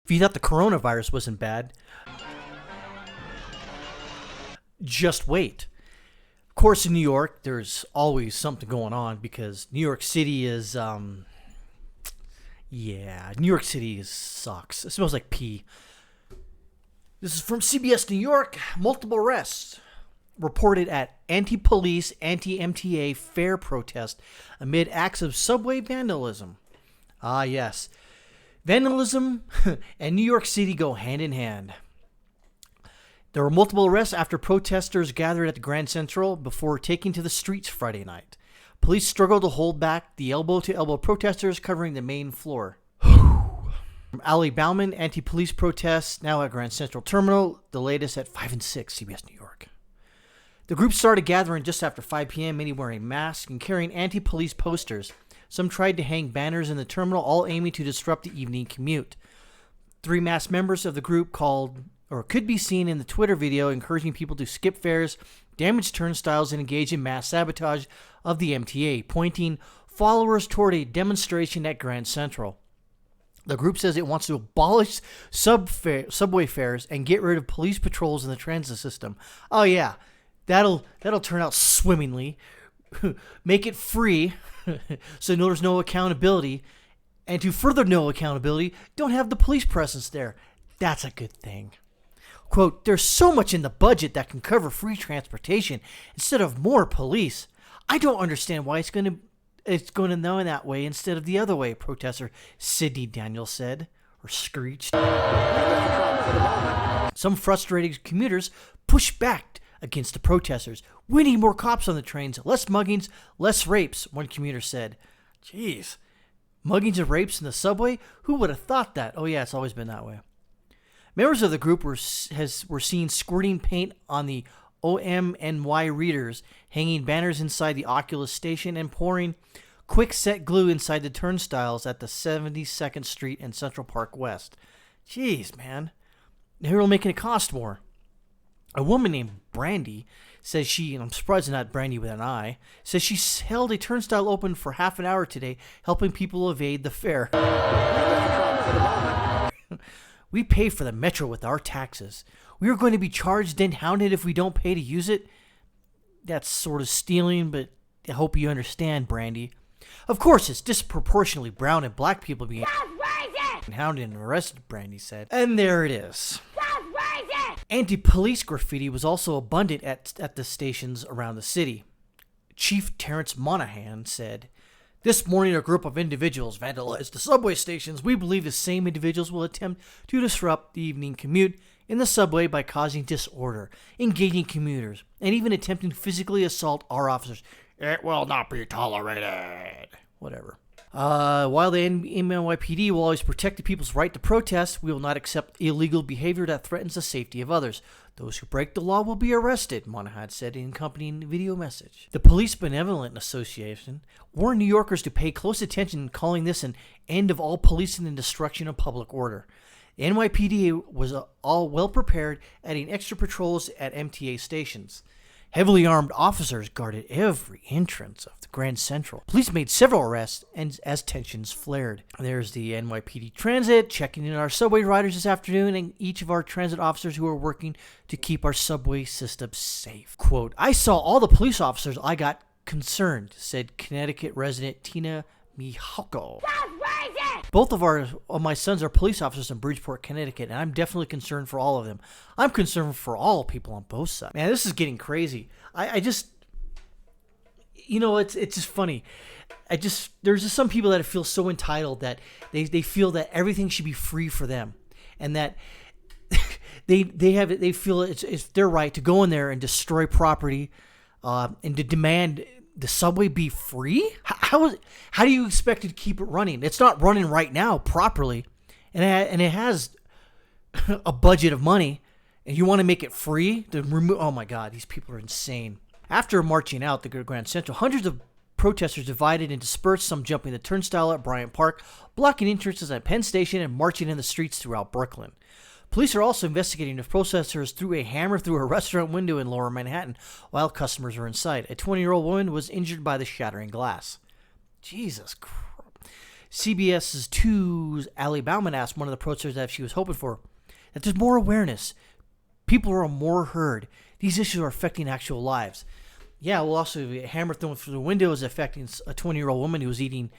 If you thought the coronavirus wasn't bad, just wait. Of course, in New York, there's always something going on because New York City is, New York City sucks. It smells like pee. This is from CBS New York. Multiple arrests reported at anti-police, anti-MTA fair protest amid acts of subway vandalism. Ah, yes. Vandalism and New York City go hand in hand. There were multiple arrests after protesters gathered at the Grand Central before taking to the streets Friday night. Police struggled to hold back the elbow-to-elbow protesters covering the main floor. From Ali Bauman, anti-police protests now at Grand Central Terminal, the latest at 5 and 6, CBS New York. The group started gathering just after 5 p.m., many wearing masks and carrying anti-police posters. Some tried to hang banners in the terminal, all aiming to disrupt the evening commute. 3 masked members of the group could be seen in the Twitter video encouraging people to skip fares, damage turnstiles, and engage in mass sabotage of the MTA, pointing followers toward a demonstration at Grand Central. The group says it wants to abolish subway fares and get rid of police patrols in the transit system. Oh yeah, that'll turn out swimmingly. Make it free so there's no accountability. And to further no accountability, don't have the police presence there. That's a good thing. Quote, there's so much in the budget that can cover free transportation instead of more police. I don't understand why it's going to know that way instead of the other way, protester Sidney Daniels said, or screeched. Some frustrated commuters pushed back against the protesters. We need more cops on the trains, less muggings, less rapes, one commuter said. Jeez, muggings and rapes in the subway? Who would have thought that? Oh yeah, it's always been that way. Members of the group were seen squirting paint on the OMNY readers, hanging banners inside the Oculus station, and pouring quick-set glue inside the turnstiles at the 72nd Street and Central Park West. Jeez, man. They're making it cost more. A woman named Brandy says and I'm surprised it's not Brandy with an I, says she held a turnstile open for half an hour today, helping people evade the fare. We pay for the metro with our taxes. We are going to be charged and hounded if we don't pay to use it. That's sort of stealing, but I hope you understand, Brandy. Of course, it's disproportionately brown and black people being hounded and arrested, Brandy said. And there it is. Anti-police graffiti was also abundant at the stations around the city. Chief Terrence Monahan said, this morning, a group of individuals vandalized the subway stations. We believe the same individuals will attempt to disrupt the evening commute in the subway by causing disorder, engaging commuters, and even attempting to physically assault our officers. It will not be tolerated. Whatever. While the NYPD will always protect the people's right to protest, we will not accept illegal behavior that threatens the safety of others. Those who break the law will be arrested, Monahan said in an accompanying video message. The Police Benevolent Association warned New Yorkers to pay close attention, calling this an end of all policing and destruction of public order. The NYPD was all well prepared, adding extra patrols at MTA stations. Heavily armed officers guarded every entrance of the Grand Central. Police made several arrests as tensions flared. There's the NYPD Transit checking in our subway riders this afternoon and each of our transit officers who are working to keep our subway system safe. Quote, I saw all the police officers. I got concerned, said Connecticut resident Tina Mihalko. Both of my sons are police officers in Bridgeport, Connecticut, and I'm definitely concerned for all of them. I'm concerned for all people on both sides. Man, this is getting crazy. I just, it's just funny. There's just some people that feel so entitled that they feel that everything should be free for them, and that they feel it's their right to go in there and destroy property, and to demand the subway be free? How do you expect it to keep it running? It's not running right now properly, and it has a budget of money, and you want to make it free to remove? Oh my God, these people are insane. After marching out the Grand Central, hundreds of protesters divided and dispersed, some jumping the turnstile at Bryant Park, blocking entrances at Penn Station, and marching in the streets throughout Brooklyn. Police are also investigating if protesters threw a hammer through a restaurant window in Lower Manhattan while customers were inside. A 20-year-old woman was injured by the shattering glass. Jesus Christ. CBS's 2's Allie Bauman asked one of the protesters that she was hoping for, that there's more awareness. People are more heard. These issues are affecting actual lives. Yeah, well, also, a hammer thrown through the window is affecting a 20-year-old woman who was eating,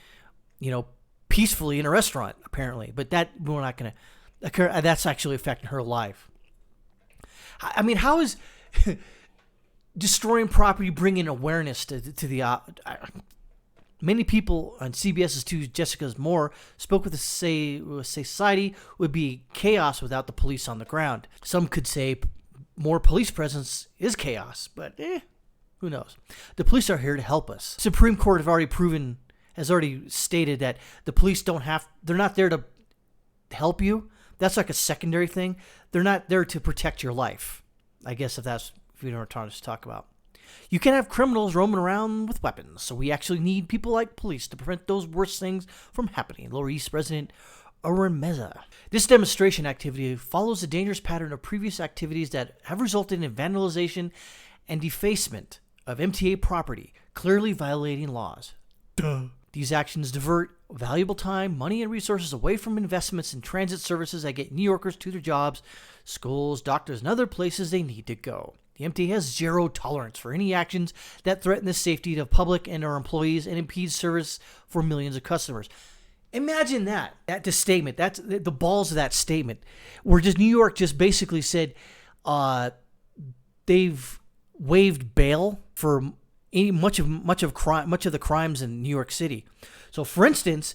peacefully in a restaurant, apparently. But we're not going to, that's actually affecting her life. I mean, how is destroying property bringing awareness to the... Many people on CBS's 2's Jessica Moore spoke with society would be chaos without the police on the ground. Some could say more police presence is chaos, but who knows? The police are here to help us. Supreme Court has already stated that the police they're not there to help you. That's like a secondary thing. They're not there to protect your life. I guess if you know what I'm trying to talk about. You can't have criminals roaming around with weapons, so we actually need people like police to prevent those worst things from happening. Lower East President Arun Meza. This demonstration activity follows a dangerous pattern of previous activities that have resulted in vandalization and defacement of MTA property, clearly violating laws. Duh. These actions divert valuable time, money, and resources away from investments in transit services that get New Yorkers to their jobs, schools, doctors, and other places they need to go. The MTA has zero tolerance for any actions that threaten the safety of the public and our employees and impede service for millions of customers. Imagine that statement. That's the balls of that statement, where New York just basically said they've waived bail for much of the crimes in New York City. So, for instance,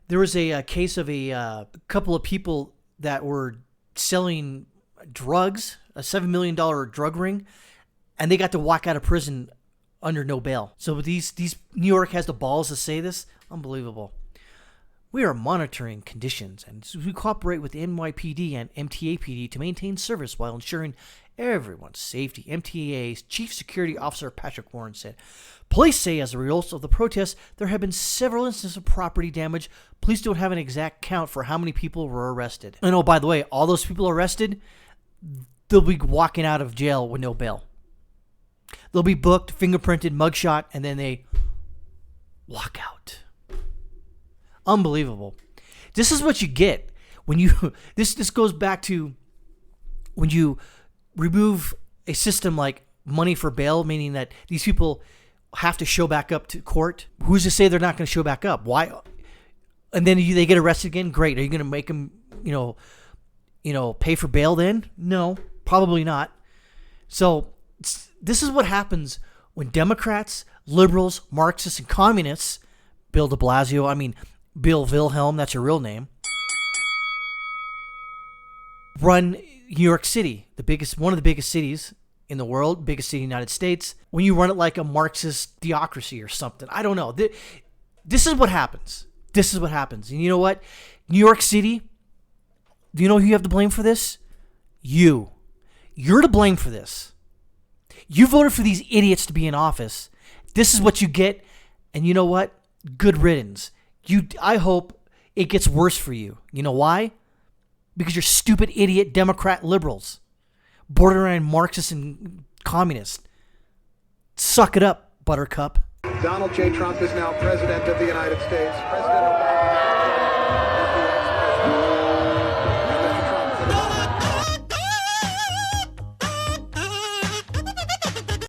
there was a case of a couple of people that were selling drugs, a $7 million drug ring, and they got to walk out of prison under no bail. So these New York has the balls to say this? Unbelievable. We are monitoring conditions, and we cooperate with the NYPD and MTAPD to maintain service while ensuring everyone's safety, MTA's Chief Security Officer Patrick Warren said. Police say as a result of the protests, there have been several instances of property damage. Police don't have an exact count for how many people were arrested. And oh, by the way, all those people arrested, they'll be walking out of jail with no bail. They'll be booked, fingerprinted, mugshot, and then they walk out. Unbelievable. This is what you get when you... This goes back to when you remove a system like money for bail, meaning that these people have to show back up to court. Who's to say they're not going to show back up? Why? And then they get arrested again? Great. Are you going to make them, pay for bail then? No, probably not. So this is what happens when Democrats, liberals, Marxists, and communists, Bill Wilhelm, that's your real name, run New York City, one of the biggest cities in the world, biggest city in the United States. When you run it like a Marxist theocracy or something, I don't know. This is what happens. This is what happens. And you know what? New York City, do you know who you have to blame for this? You. You're to blame for this. You voted for these idiots to be in office. This is what you get. And you know what? Good riddance. I hope it gets worse for you. You know why? Because you're stupid, idiot Democrat liberals, borderline Marxists and communists. Suck it up, Buttercup. Donald J. Trump is now president of the United States. President